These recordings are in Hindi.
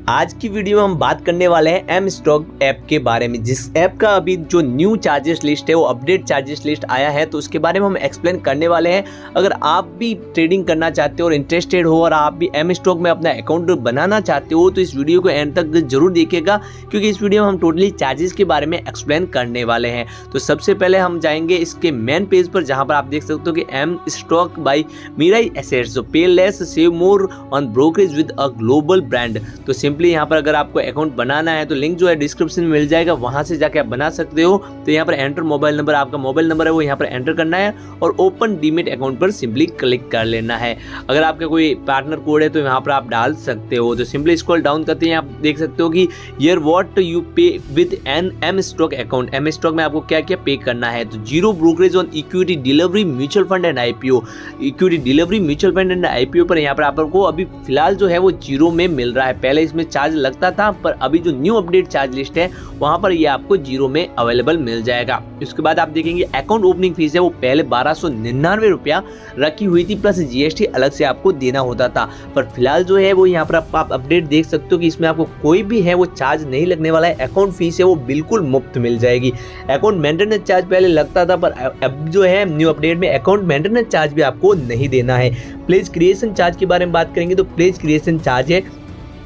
आज की वीडियो में हम बात करने वाले हैं एम स्टॉक ऐप के बारे में, जिस ऐप का अभी जो न्यू चार्जेस लिस्ट है वो अपडेट चार्जेस लिस्ट आया है, तो उसके बारे में हम एक्सप्लेन करने वाले हैं। अगर आप भी ट्रेडिंग करना चाहते हो और इंटरेस्टेड हो और आप भी एम स्टॉक में अपना अकाउंट बनाना चाहते हो तो इस वीडियो को एंड तक जरूर देखिएगा, क्योंकि इस वीडियो में हम टोटली चार्जेस के बारे में एक्सप्लेन करने वाले हैं। तो सबसे पहले हम जाएंगे इसके मेन पेज पर, जहां पर आप देख सकते हो कि M stock by Mirae assets, pay less save more on brokerage with a global brand. तो सिंपली यहाँ पर अगर आपको अकाउंट बनाना है तो लिंक जो है डिस्क्रिप्शन में मिल जाएगा, वहां से जाके आप बना सकते हो। तो यहाँ पर एंटर मोबाइल नंबर, आपका मोबाइल नंबर है वो यहाँ पर एंटर करना है और ओपन डीमेट अकाउंट पर सिंपली क्लिक कर लेना है। अगर आपका कोई पार्टनर कोड है तो यहाँ पर आप डाल सकते हो। तो सिंपली स्क्रॉल डाउन करते हैं, आप देख सकते हो कि here what you pay with an M stock account. M stock में आपको क्या क्या पे करना है, तो zero brokerage on equity delivery mutual fund and IPO. Equity delivery mutual fund and IPO पर यहाँ पर आपको अभी फिलहाल जो है वो जीरो में मिल रहा है। पहले इसमें चार्ज लगता था, पर अभी जो न्यू अपडेट चार्ज लिस्ट है वहां पर ये आपको जीरो में अवेलेबल मिल जाएगा। उसके बाद आप देखेंगे अकाउंट ओपनिंग फीस है वो पहले 1299 रुपया रखी हुई थी, प्लस जीएसटी अलग से आपको देना होता था। पर फिलहाल जो है वो यहाँ पर आप अपडेट देख सकते हो कि इसमें आपको कोई भी है वो चार्ज नहीं लगने वाला है। अकाउंट फीस है वो बिल्कुल मुफ्त मिल जाएगी। अकाउंट मेंटेनेंस चार्ज पहले लगता था, पर अब जो है न्यू अपडेट में अकाउंट मेंटेनेंस चार्ज भी आपको नहीं देना है। प्लेज क्रिएशन चार्ज के बारे में बात करेंगे तो प्लेज क्रिएशन चार्ज है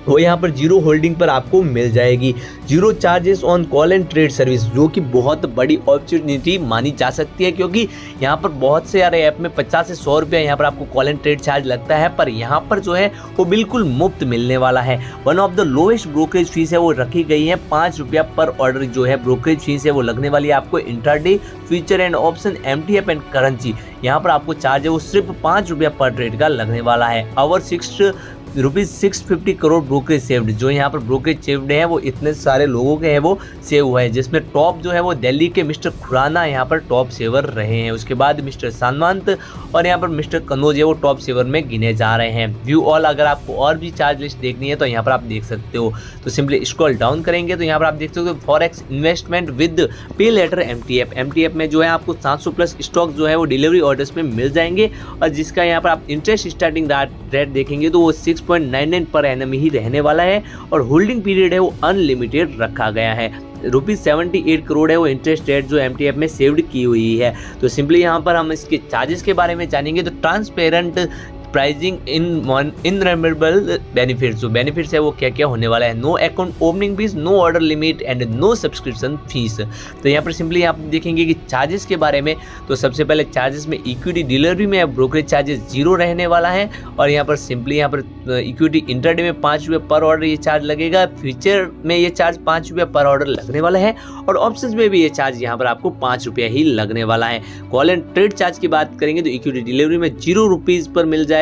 वो यहाँ पर जीरो होल्डिंग पर आपको मिल जाएगी। Zero charges on call and trade service, जो कि बहुत बड़ी अपॉर्चुनिटी मानी जा सकती है, क्योंकि यहाँ पर बहुत से सारे ऐप में 50 से 100 रुपया यहाँ पर आपको कॉल एंड ट्रेड चार्ज लगता है, पर यहाँ पर जो है वो बिल्कुल मुफ्त मिलने वाला है। One of the lowest brokerage fees है वो रखी गई है, 5 रुपया पर ऑर्डर जो है ब्रोकरेज फीस है वो लगने वाली है आपको। Intraday future and option MTF and currency, यहाँ पर आपको चार्ज है वो सिर्फ 5 रुपया पर ट्रेड का लगने वाला है। और ₹650 करोड़ ब्रोकरेज सेव्ड, जो यहाँ पर ब्रोकरेज सेव्ड है वो इतने सारे लोगों के हैं वो सेव हुआ है, जिसमें टॉप जो है वो दिल्ली के मिस्टर खुराना यहाँ पर टॉप सेवर रहे हैं। उसके बाद मिस्टर सानवंत और यहाँ पर मिस्टर कनौज है वो टॉप सेवर में गिने जा रहे हैं। व्यू ऑल, अगर आपको और भी चार्ज लिस्ट देखनी है तो यहाँ पर आप देख सकते हो। तो सिंपली स्क्रॉल डाउन करेंगे तो यहाँ पर आप देख सकते हो फॉरेक्स इन्वेस्टमेंट विद पे लेटर एमटीएफ में जो है आपको 700 प्लस स्टॉक जो है वो डिलीवरी ऑर्डर्स में मिल जाएंगे, और जिसका यहाँ पर आप इंटरेस्ट स्टार्टिंग रेट देखेंगे तो वो 6.99 पर एनम ही रहने वाला है, और होल्डिंग पीरियड है वो अनलिमिटेड रखा गया है। ₹78 करोड़ है वो इंटरेस्ट रेट जो एमटीएफ में सेव्ड की हुई है। तो सिंपली यहाँ पर हम इसके चार्जेस के बारे में जानेंगे। तो transparent pricing in rememberable benefits, जो बेनिफिट्स है वो क्या क्या होने वाला है। No account opening fees, no order limit and no subscription fees. तो यहाँ पर सिंपली आप देखेंगे कि चार्जेस के बारे में, तो सबसे पहले चार्जेस में इक्विटी डिलीवरी में ब्रोकरेज चार्जेस जीरो रहने वाला है, और यहाँ पर सिंपली यहाँ पर इक्विटी इंट्राडे में 5 रुपये पर ऑर्डर ये चार्ज लगेगा। फ्यूचर में ये चार्ज 5 रुपये पर ऑर्डर लगने वाला है, और ऑप्शंस में भी ये चार्ज यहाँ पर आपको 5 रुपया ही लगने वाला है। कॉल एंड ट्रेड चार्ज की बात करेंगे तो इक्विटी डिलीवरी में ₹0 पर मिल जाएगा,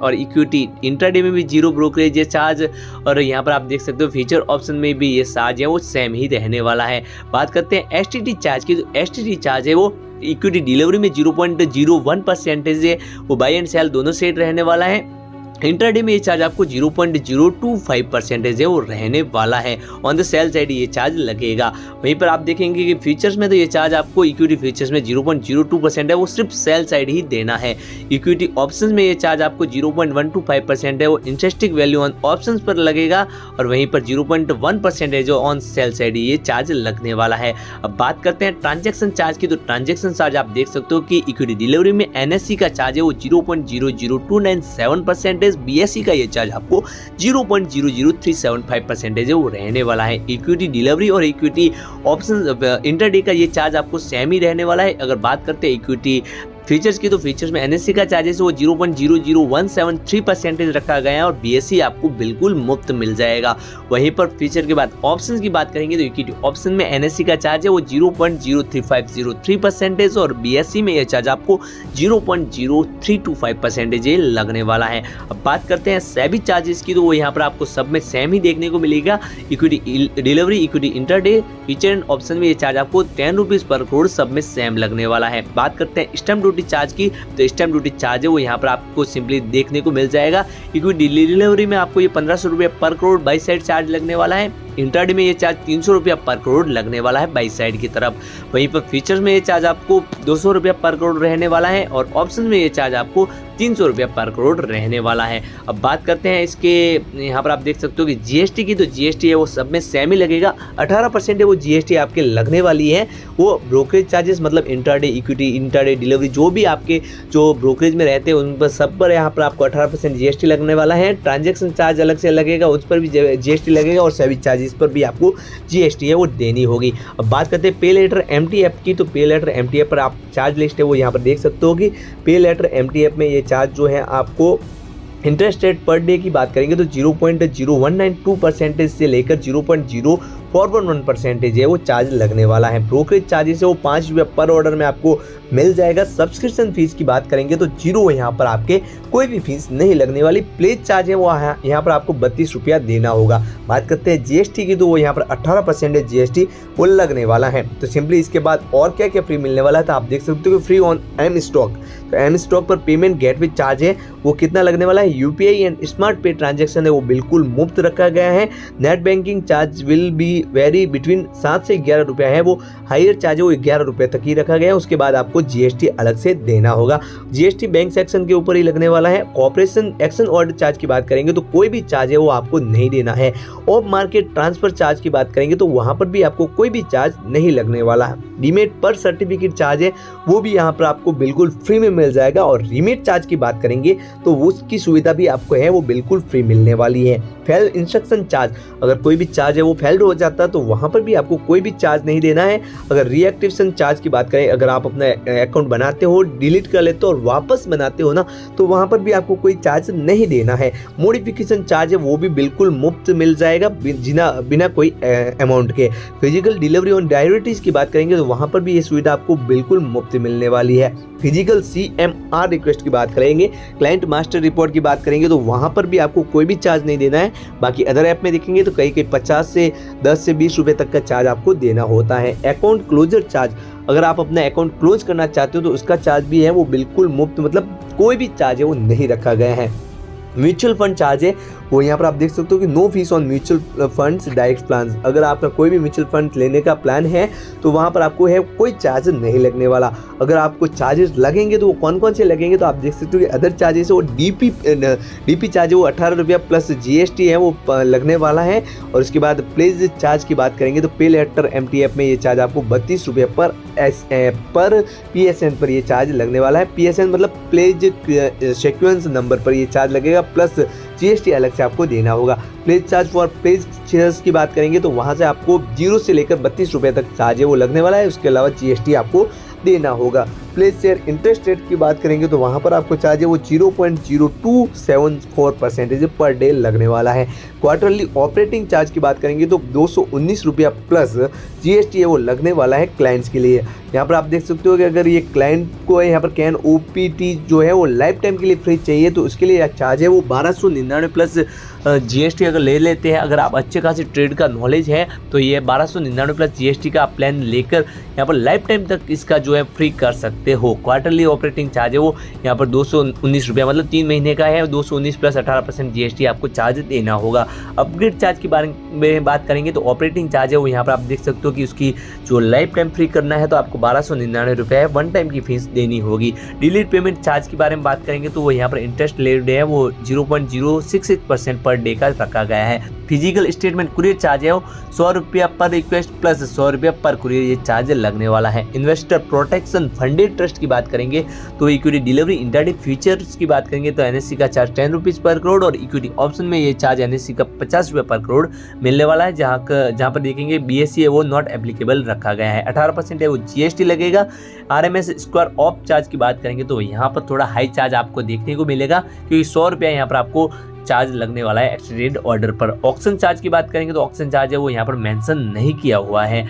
और इक्विटी इंट्राडे में भी जीरो ब्रोकरेज ये चार्ज, और यहाँ पर आप देख सकते हो फीचर ऑप्शन में भी ये चार्ज है वो सेम ही रहने वाला है। बात करते हैं एसटीटी चार्ज की, तो एसटीटी चार्ज है वो इक्विटी डिलीवरी में 0.01% है वो बाय एंड सेल दोनों सेट रहने वाला है। इंट्राडे में ये चार्ज आपको 0.025% है वो रहने वाला है। ऑन द सेल साइड ये चार्ज लगेगा। वहीं पर आप देखेंगे कि फीचर्स में तो ये चार्ज आपको इक्विटी फीचर्स में 0.02% है वो सिर्फ सेल साइड ही देना है। इक्विटी ऑप्शंस में ये चार्ज आपको 0.125% है वो इंटरेस्टिंग वैल्यू ऑन ऑप्शंस पर लगेगा, और वहीं पर 0.1% है जो ऑन सेल साइड ये चार्ज लगने वाला है। अब बात करते हैं ट्रांजेक्शन चार्ज की, तो ट्रांजेक्शन चार्ज आप देख सकते हो कि इक्विटी डिलीवरी में एनएससी का चार्ज है वो 0.00297% बीएससी का ये चार्ज आपको 0.00375% है वो रहने वाला है। इक्विटी डिलीवरी और इक्विटी ऑप्शन इंटरडे का ये चार्ज आपको सेम ही रहने वाला है। अगर बात करते हैं इक्विटी फीचर्स की, तो फीचर्स में एनएससी का चार्जेस वो 0.00173% रखा गया है, और बीएससी आपको बिल्कुल मुफ्त मिल जाएगा। वहीं पर फीचर के बाद ऑप्शंस की बात करेंगे तो इक्विटी ऑप्शन में एनएससी का चार्ज है वो 0.03503% और बीएससी में यह चार्ज आपको 0.0325% ये लगने वाला है। अब बात करते हैं सेबी चार्जेस की, तो वो यहाँ पर आपको सब में सेम ही देखने को मिलेगा। Equity delivery, equity intraday, feature and option में ये चार्ज आपको ₹10 पर करोड़ सब में सेम लगने वाला है। बात करते हैं स्टैम्प ड्यूटी चार्ज की, तो स्टैम्प ड्यूटी चार्ज है वो यहाँ पर आपको सिंपली देखने को मिल जाएगा। इक्विटी डिलीवरी में आपको ये ₹1500 पर करोड़ बाई साइड चार्ज लगने वाला है। इंट्राडे में ये चार्ज ₹300 पर करोड़ लगने वाला है बाई साइड की तरफ। वहीं पर फीचर्स में ये चार्ज आपको ₹200 पर करोड़ रहने वाला है, और ऑप्शन में ये चार्ज आपको 300 रुपया पर करोड़ रहने वाला है। अब बात करते हैं इसके, यहाँ पर आप देख सकते हो कि जीएसटी की, तो जीएसटी है वो सब में सेम ही लगेगा, 18% है वो जीएसटी आपके लगने वाली है। वो ब्रोकरेज चार्जेस मतलब इंट्राडे इक्विटी, इंट्राडे डिलीवरी, जो भी आपके जो ब्रोकरेज में रहते हैं उन पर सब पर यहाँ पर आपको 18% जीएसटी लगने वाला है। ट्रांजैक्शन चार्ज अलग से लगेगा, उस पर भी जीएसटी लगेगा, और सर्विस चार्जेस पर भी आपको जीएसटी है वो देनी होगी। अब बात करते हैं पे लेटर एमटीएफ की, तो पे लेटर एमटीएफ पर आप चार्ज लिस्ट है वो यहाँ पर देख सकते हो कि पे लेटर एमटीएफ में ये चार्ज जो है आपको इंटरेस्ट रेट पर डे की बात करेंगे तो 0.0192% से लेकर 0.0411% है वो चार्ज लगने वाला है। ब्रोकरेज चार्जेस है वो 5 रुपये पर ऑर्डर में आपको मिल जाएगा। सब्सक्रिप्शन फीस की बात करेंगे तो 0 यहाँ पर आपके कोई भी फीस नहीं लगने वाली। प्लेज चार्ज है वो यहाँ पर आपको 32 रुपया देना होगा। बात करते हैं जीएसटी की, तो वो यहाँ पर 18% है जीएसटी वो लगने वाला है। तो सिंपली इसके बाद और क्या क्या फ्री मिलने वाला है, तो आप देख सकते हो कि फ्री ऑन एम स्टॉक, तो एम स्टॉक पर पेमेंट गेटवे चार्ज है वो कितना लगने वाला है। यूपीआई एंड स्मार्ट पे ट्रांजैक्शन है वो बिल्कुल मुफ्त रखा गया है। Net banking charge will be very between 7 से 11 रुपया है, वो हायर चार्ज है वो 11 रुपये तक ही रखा गया है। उसके बाद आपको जीएसटी अलग से देना होगा। जीएसटी बैंक सेक्शन के ऊपर ही लगने वाला है। कॉर्पोरेशन एक्शन ऑर्डर चार्ज की बात करेंगे तो कोई भी चार्ज है वो आपको नहीं देना है। ऑफ मार्केट ट्रांसफर चार्ज की बात करेंगे तो वहां पर भी आपको कोई भी चार्ज नहीं लगने वाला है। डीमेट पर सर्टिफिकेट चार्ज है वो भी यहाँ पर आपको बिल्कुल फ्री में मिल जाएगा। और रीमेट चार्ज की बात करेंगे तो उसकी सुविधा भी आपको है वो बिल्कुल फ्री मिलने वाली है। फेल इंस्ट्रक्शन चार्ज, अगर कोई भी चार्ज है वो फेल्ड हो जाता है तो वहां पर भी आपको कोई भी चार्ज नहीं देना है। अगर रीएक्टिवेशन चार्ज की बात करें, अगर आप अपना अकाउंट बनाते हो, डिलीट कर लेते हो और वापस बनाते हो ना, तो वहां पर भी आपको कोई चार्ज नहीं देना है। मॉडिफिकेशन चार्ज है वो भी बिल्कुल मुफ्त मिल जाएगा बिना कोई अमाउंट के। फिजिकल डिलीवरी ऑन डायबिटीज की बात करेंगे तो वहां पर भी ये सुविधा आपको बिल्कुल मुफ्त मिलने वाली है। फिजिकल CMR रिक्वेस्ट की बात करेंगे, क्लाइंट मास्टर रिपोर्ट की बात करेंगे तो वहां पर भी आपको कोई भी चार्ज नहीं देना है। बाकी अदर ऐप में देखेंगे तो कहीं 50 से 10 से 20 रुपए तक का चार्ज आपको देना होता है। अकाउंट क्लोजर चार्ज, अगर आप अपना अकाउंट क्लोज करना चाहते हो तो उसका चार्ज भी है वो बिल्कुल मुफ्त, मतलब कोई भी चार्ज है वो नहीं रखा गया है। म्यूचुअल फंड चार्ज है वो यहाँ पर आप देख सकते हो कि no fees on mutual funds direct plan. अगर आपका कोई भी म्यूचुअल फंड लेने का प्लान है तो वहाँ पर आपको है कोई चार्ज नहीं लगने वाला। अगर आपको चार्जेस लगेंगे तो वो कौन कौन से लगेंगे, तो आप देख सकते हो कि अदर चार्जेस है वो डीपी चार्ज है वो 18 रुपया प्लस जीएसटी है वो लगने वाला है। और उसके बाद प्लेज चार्ज की बात करेंगे तो पे लेटर एमटीएफ में ये चार्ज आपको 32 रुपये पर PSN पर ये चार्ज लगने वाला है। PSN मतलब प्लेज सीक्वेंस नंबर पर ये चार्ज लगेगा, प्लस जीएसटी अलग से आपको देना होगा। Pledge charge for pledge shares की बात करेंगे तो वहां से आपको 0 से लेकर 32 रुपये तक चार्ज है वो लगने वाला है। उसके अलावा जीएसटी आपको देना होगा। प्लेज शेयर इंटरेस्ट रेट की बात करेंगे तो वहां पर आपको चार्ज है वो 0.0274% पर डे लगने वाला है। क्वार्टरली ऑपरेटिंग चार्ज की बात करेंगे तो 219 रुपया प्लस जीएसटी है वो लगने वाला है क्लाइंट्स के लिए। यहाँ पर आप देख सकते हो कि अगर ये क्लाइंट को यहाँ पर कैन OPT जो है वो लाइफ टाइम के लिए फ्री चाहिए तो उसके लिए चार्ज है वो 1299 प्लस जीएसटी अगर ले लेते हैं। अगर आप अच्छे खासी ट्रेड का नॉलेज है तो ये 1299 प्लस जीएसटी का प्लान लेकर यहाँ पर लाइफ टाइम तक इसका जो है फ्री कर सकते हो। क्वार्टरली ऑपरेटिंग चार्ज है वो यहाँ पर 219 रुपया मतलब 3 महीने का है। 219 प्लस 18% जीएसटी आपको चार्ज देना होगा। अपग्रेड चार्ज के बारे में बात करेंगे तो ऑपरेटिंग चार्ज है वो यहाँ पर आप देख सकते हो कि उसकी जो लाइफ टाइम फ्री करना है तो आपको 1299 रुपये है, 1 टाइम की फीस देनी होगी। डिलीट पेमेंट चार्ज के बारे में बात करेंगे तो वो यहाँ पर इंटरेस्ट रेट है वो 0.066% पर डे का रखा गया है। फिजिकल स्टेटमेंट कुरियर चार्ज है वो 100 रुपया पर रिक्वेस्ट प्लस 100 रुपया पर कुरियर ये चार्ज लगने वाला है। इन्वेस्टर प्रोटेक्शन फंडेड ट्रस्ट की बात करेंगे तो इक्विटी डिलीवरी इंट्राडे फ्यूचर्स की बात करेंगे तो एनएससी का चार्ज 10 रुपीज़ पर करोड़ और इक्विटी ऑप्शन में ये चार्ज एनएससी का 50 रुपये पर करोड़ मिलने वाला है। जहाँ पर देखेंगे BSE है वो नॉट एप्लीकेबल रखा गया है। 18% है वो जीएसटी लगेगा। RMS स्क्वायर ऑफ चार्ज की बात करेंगे तो यहाँ पर थोड़ा हाई चार्ज आपको देखने को मिलेगा क्योंकि 100 रुपया यहाँ पर आपको चार्ज लगने वाला है एक्सटेंडेड ऑर्डर पर। ऑक्शन चार्ज की बात करेंगे तो ऑक्शन चार्ज है वो यहाँ पर मेंशन नहीं किया हुआ है।